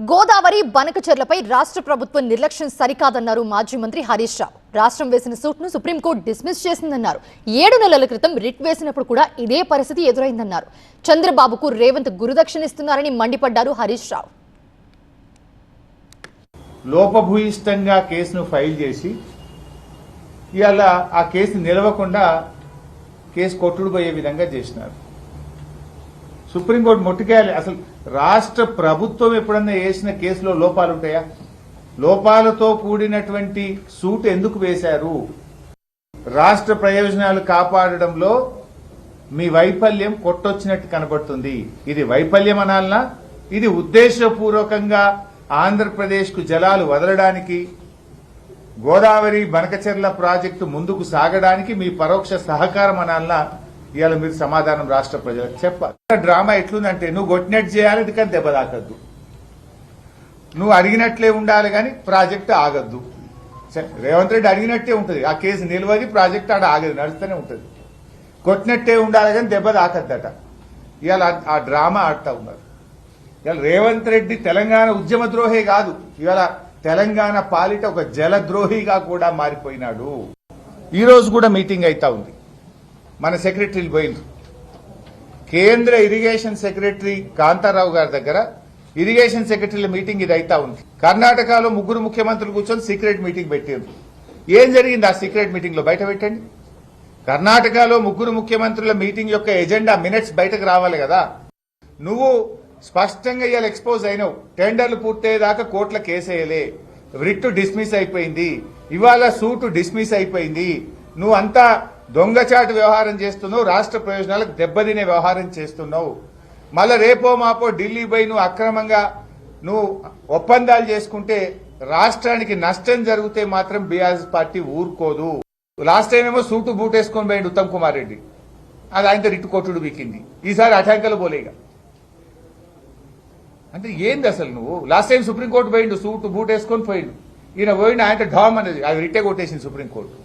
గోదావరి బనకచెర్లపై రాష్ట్ర ప్రభుత్వం నిర్లక్ష్యం సరికాదన్నారు మాజీ మంత్రి హరీష్ రావు. రాష్ట్రం వేసిన సూట్ను సుప్రీంకోర్టు డిస్మిస్ చేసిందన్నారు. 7 నెలల క్రితం రిట్ వేసినప్పుడు కూడా ఇదే పరిస్థితి ఎదురైందన్నారు. చంద్రబాబుకు రేవంత్ గురుదక్షిణ ఇస్తున్నారని మండిపడ్డారు హరీష్ రావు. లోపభూయిష్టంగా కేసును ఫైల్ చేసి ఇవాళ ఆ కేసు నిలవకుండా కేసు కొట్టుడు పోయే విధంగా చేసినారు. సుప్రీంకోర్టు మొట్టికేయాలి. అసలు రాష్ట్ర ప్రభుత్వం ఎప్పుడన్నా వేసిన కేసులో లోపాలు ఉంటాయా? లోపాలతో కూడినటువంటి సూట్ ఎందుకు వేశారు? రాష్ట్ర ప్రయోజనాలు కాపాడడంలో మీ వైఫల్యం కొట్టొచ్చినట్టు కనబడుతుంది. ఇది వైఫల్యం అనాలనా? ఇది ఉద్దేశపూర్వకంగా ఆంధ్రప్రదేశ్ కు జలాలు వదలడానికి, గోదావరి బనకచెర్ల ప్రాజెక్టు ముందుకు సాగడానికి మీ పరోక్ష సహకారం అనాలనా? ఇవాళ మీరు సమాధానం రాష్ట్ర ప్రజలకు చెప్పాలి. డ్రామా ఎట్లుందంటే నువ్వు కొట్టినట్టు చేయాలి, ఇది కానీ దెబ్బ తాకద్దు. నువ్వు అడిగినట్లే ఉండాలి కానీ ప్రాజెక్టు ఆగద్దు. రేవంత్ రెడ్డి అడిగినట్టే ఉంటుంది. ఆ కేసు నిలవది, ప్రాజెక్టు ఆడ ఆగదు, నడుస్తూనే ఉంటుంది. కొట్టినట్టే ఉండాలి కానీ దెబ్బ తాకద్దట. ఇవాళ ఆ డ్రామా ఆడుతూ ఉన్నారు. ఇవాళ రేవంత్ రెడ్డి తెలంగాణ ఉద్యమ ద్రోహే కాదు, ఇవాళ తెలంగాణ పాలిట ఒక జలద్రోహిగా కూడా మారిపోయినాడు. ఈ రోజు కూడా మీటింగ్ అయితా ఉంది. మన సెక్రటరీలు పోయింది. కేంద్ర ఇరిగేషన్ సెక్రటరీ కాంతారావు గారి దగ్గర ఇరిగేషన్ సెక్రటరీల మీటింగ్ ఇది అయితా ఉంది. కర్ణాటకలో 3 ముఖ్యమంత్రులు కూర్చొని సీక్రెట్ మీటింగ్ పెట్టారు. ఏం జరిగింది ఆ సీక్రెట్ మీటింగ్ లో? బయట పెట్టండి. కర్ణాటకలో 3 ముఖ్యమంత్రుల మీటింగ్ యొక్క ఎజెండా మినిట్స్ బయటకు రావాలి కదా. నువ్వు స్పష్టంగా ఇవాళ ఎక్స్పోజ్ అయినావు. టెండర్లు పూర్తయ్యేదాకా కోర్టుల కేసేయలే, రిట్ డిస్మిస్ అయిపోయింది, ఇవాళ సూటు డిస్మిస్ అయిపోయింది. నువ్వు అంతా దొంగచాటు వ్యవహారం చేస్తున్నావు, రాష్ట్ర ప్రయోజనాలకు దెబ్బతినే వ్యవహారం చేస్తున్నావు. మళ్ళా రేపో మాపో ఢిల్లీ పోయి నువ్వు అక్రమంగా నువ్వు ఒప్పందాలు చేసుకుంటే రాష్ట్రానికి నష్టం జరిగితే మాత్రం బీఆర్ఎస్ పార్టీ ఊరుకోదు. లాస్ట్ టైం ఏమో సూటు బూటేసుకొని పోయిండు ఉత్తమ్ కుమార్ రెడ్డి, అది ఆయనతో రిట్టు కొట్టుడు బీకింది. ఈసారి అటాంకలు పోలేగా. అంటే ఏంది అసలు? నువ్వు లాస్ట్ టైం సుప్రీంకోర్టు పోయిండు, సూటు బూటేసుకొని పోయిండు. ఈయన పోయిండు, ఆయన డామ్ అనేది అది రిట్టే కొట్టేసింది సుప్రీంకోర్టు.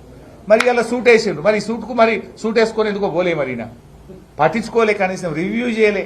మరి ఇలా సూట్ వేసిండు. మరి సూట్కు మరి సూట్ వేసుకొని ఎందుకో పోలే, మరి పట్టించుకోలే, కనీసం రివ్యూ చేయలే.